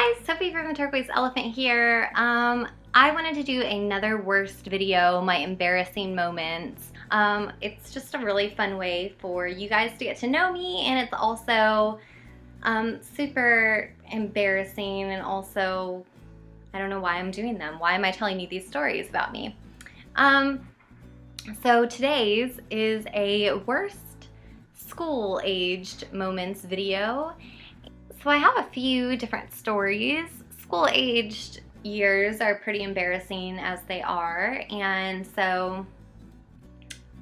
guys, Sophie from the Turquoise Elephant here. I wanted to do another worst video, my embarrassing moments. It's just a really fun way for you guys to get to know me, and it's also super embarrassing, and also I don't know why I'm doing them. Why am I telling you these stories about me? So today's is a worst school-aged moments video. So I have a few different stories. School-aged years are pretty embarrassing as they are, and so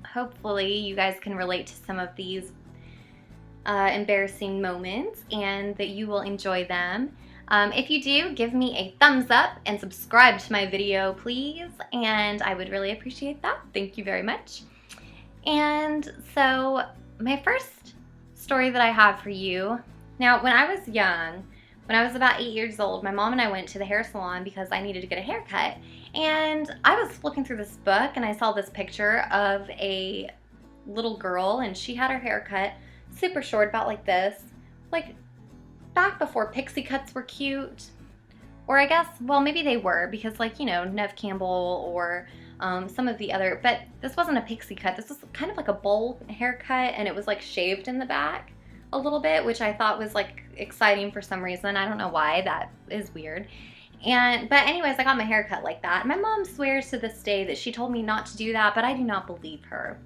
hopefully you guys can relate to some of these embarrassing moments and that you will enjoy them. If you do, give me a thumbs up and subscribe to my video, please, and I would really appreciate that. Thank you very much. And so my first story that I have for you. Now, when I was young, when I was about 8 years old, my mom and I went to the hair salon because I needed to get a haircut. And I was flipping through this book and I saw this picture of a little girl, and she had her hair cut super short, about like this, like back before pixie cuts were cute. Or I guess, well, maybe they were, because like, you know, Neve Campbell or some of the other, but this wasn't a pixie cut. This was kind of like a bowl haircut, and it was like shaved in the back a little bit, which I thought was like exciting for some reason. I don't know why, that is weird. But anyways, I got my hair cut like that. My mom swears to this day that she told me not to do that, but I do not believe her.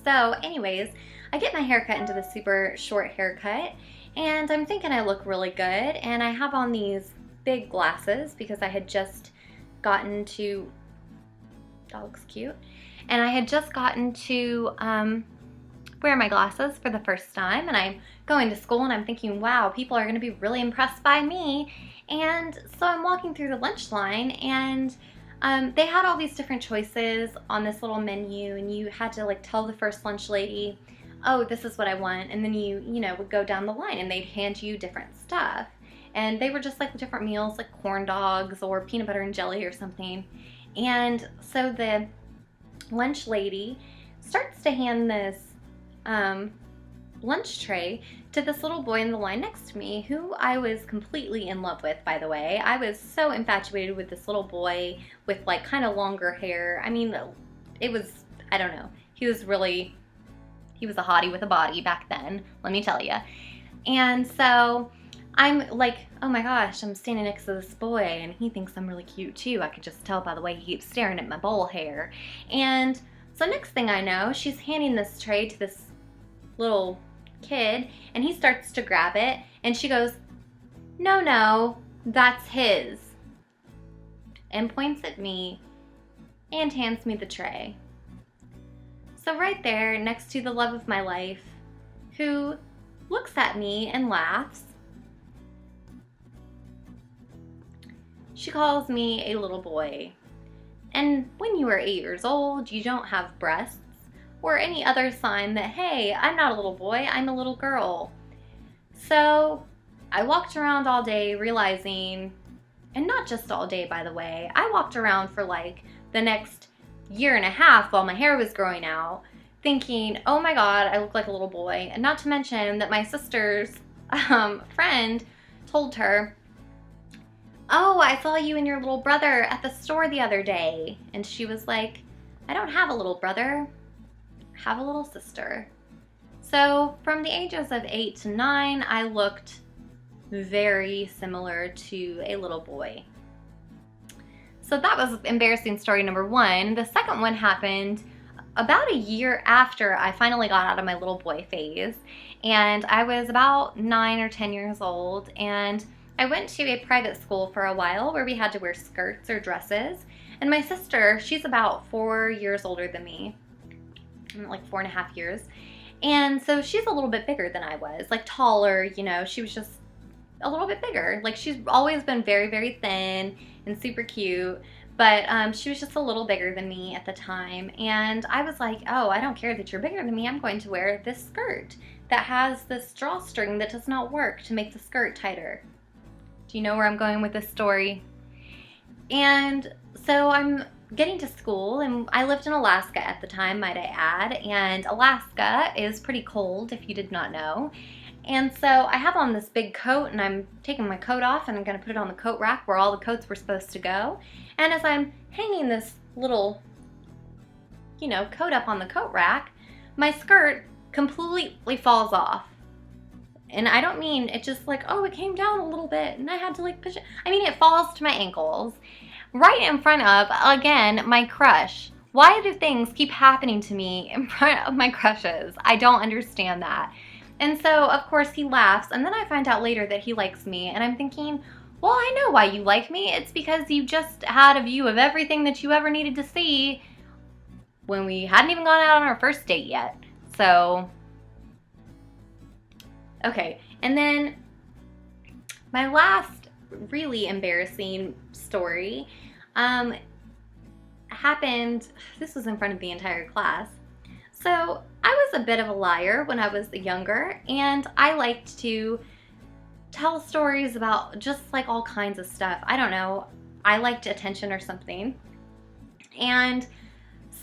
So anyways, I get my hair cut into the super short haircut, and I'm thinking I look really good, and I have on these big glasses because I had just gotten to, dog's cute, and I had just gotten to wear my glasses for the first time, and I'm going to school and I'm thinking, wow, people are going to be really impressed by me. And so I'm walking through the lunch line, and they had all these different choices on this little menu, and you had to like tell the first lunch lady, oh, this is what I want, and then you know, would go down the line and they'd hand you different stuff. And they were just like different meals, like corn dogs or peanut butter and jelly or something. And so the lunch lady starts to hand this lunch tray to this little boy in the line next to me, who I was completely in love with, by the way. I was so infatuated with this little boy with like kind of longer hair. I mean, it was, I don't know, he was a hottie with a body back then, let me tell you. And so I'm like, oh my gosh, I'm standing next to this boy and he thinks I'm really cute too. I could just tell by the way he keeps staring at my bowl hair. And so next thing I know, she's handing this tray to this little kid, and he starts to grab it, and she goes, no, that's his, and points at me and hands me the tray. So right there next to the love of my life, who looks at me and laughs, she calls me a little boy. And when you are 8 years old, you don't have breasts or any other sign that, hey, I'm not a little boy, I'm a little girl. So I walked around all day realizing, and not just all day, by the way, I walked around for like the next year and a half while my hair was growing out, thinking, oh my God, I look like a little boy. And not to mention that my sister's friend told her, oh, I saw you and your little brother at the store the other day. And she was like, I don't have a little brother, I have a little sister. So from the ages of 8 to 9, I looked very similar to a little boy. So that was embarrassing story number one. The second one happened about a year after I finally got out of my little boy phase. And I was about 9 or 10 years old, and I went to a private school for a while where we had to wear skirts or dresses. And my sister, she's about 4 years older than me, like 4.5 years. And so she's a little bit bigger than I was, like taller, you know, she was just a little bit bigger. Like she's always been very, very thin and super cute, but she was just a little bigger than me at the time. And I was like, oh, I don't care that you're bigger than me. I'm going to wear this skirt that has this drawstring that does not work to make the skirt tighter. Do you know where I'm going with this story? And so I'm getting to school, and I lived in Alaska at the time, might I add, and Alaska is pretty cold if you did not know. And so I have on this big coat, and I'm taking my coat off and I'm going to put it on the coat rack where all the coats were supposed to go. And as I'm hanging this little, coat up on the coat rack, my skirt completely falls off. And I don't mean it just like, oh, it came down a little bit and I had to like push it. I mean, it falls to my ankles right in front of, again, my crush. Why do things keep happening to me in front of my crushes? I don't understand that. And so, of course, he laughs, and then I find out later that he likes me, and I'm thinking, well, I know why you like me. It's because you just had a view of everything that you ever needed to see when we hadn't even gone out on our first date yet. So, okay. And then my last really embarrassing story happened, this was in front of the entire class. So I was a bit of a liar when I was younger, and I liked to tell stories about just like all kinds of stuff. I don't know, I liked attention or something. And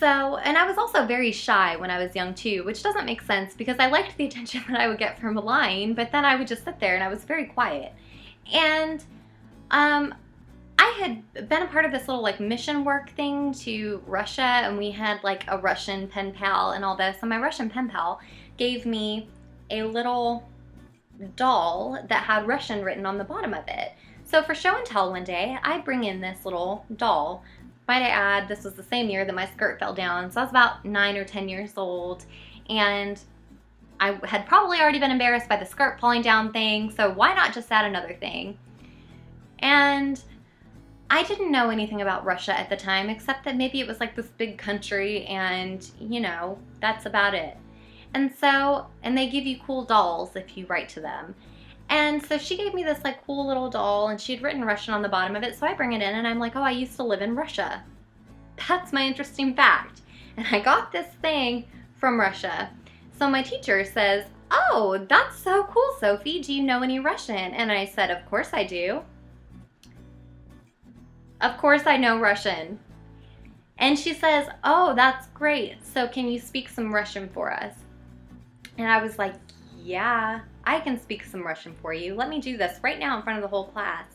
I was also very shy when I was young too, which doesn't make sense because I liked the attention that I would get from lying, but then I would just sit there and I was very quiet. And I had been a part of this little like mission work thing to Russia, and we had like a Russian pen pal and all this, and my Russian pen pal gave me a little doll that had Russian written on the bottom of it. So for show and tell one day, I bring in this little doll. Might I add, this was the same year that my skirt fell down, so I was about 9 or 10 years old, and I had probably already been embarrassed by the skirt falling down thing, so why not just add another thing? And I didn't know anything about Russia at the time, except that maybe it was like this big country and, that's about it. And they give you cool dolls if you write to them. And so she gave me this like cool little doll, and she had written Russian on the bottom of it, so I bring it in and I'm like, oh, I used to live in Russia. That's my interesting fact. And I got this thing from Russia. So my teacher says, oh, that's so cool, Sophie. Do you know any Russian? And I said, of course I do. Of course I know Russian. And she says, oh, that's great. So can you speak some Russian for us? And I was like, yeah, I can speak some Russian for you. Let me do this right now in front of the whole class.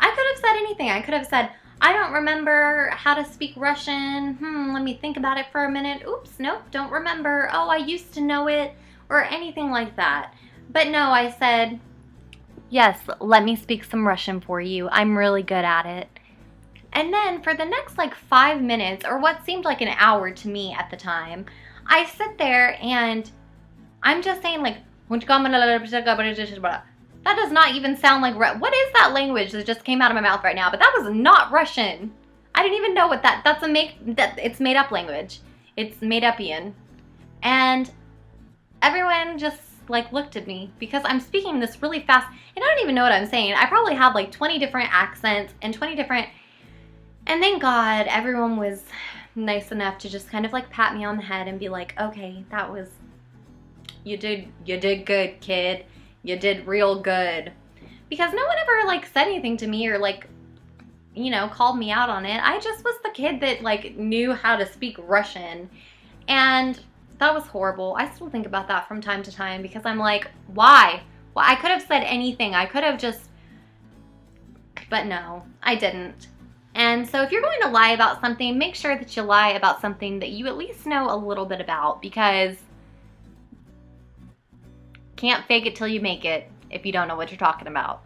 I could have said anything. I could have said, I don't remember how to speak Russian. Let me think about it for a minute. Oops, nope, don't remember. Oh, I used to know it, or anything like that. But no, I said, yes, let me speak some Russian for you. I'm really good at it. And then for the next like 5 minutes, or what seemed like an hour to me at the time, I sit there and I'm just saying like, that does not even sound like, what is that language that just came out of my mouth right now? But that was not Russian. I didn't even know what it's made up language. It's made upian. And everyone just like looked at me because I'm speaking this really fast and I don't even know what I'm saying. I probably had like 20 different accents and 20 different, and thank God everyone was nice enough to just kind of like pat me on the head and be like, okay, you did good, kid. You did real good. Because no one ever like said anything to me or like, called me out on it. I just was the kid that like knew how to speak Russian. And that was horrible. I still think about that from time to time because I'm like, why? Well, I could have said anything. I could have just, but no, I didn't. And so if you're going to lie about something, make sure that you lie about something that you at least know a little bit about, because can't fake it till you make it if you don't know what you're talking about.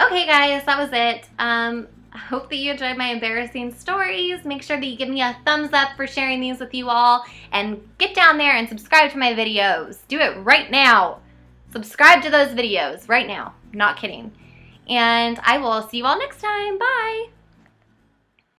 Okay guys, that was it. I hope that you enjoyed my embarrassing stories. Make sure that you give me a thumbs up for sharing these with you all, and get down there and subscribe to my videos. Do it right now. Subscribe to those videos right now. Not kidding. And I will see you all next time. Bye.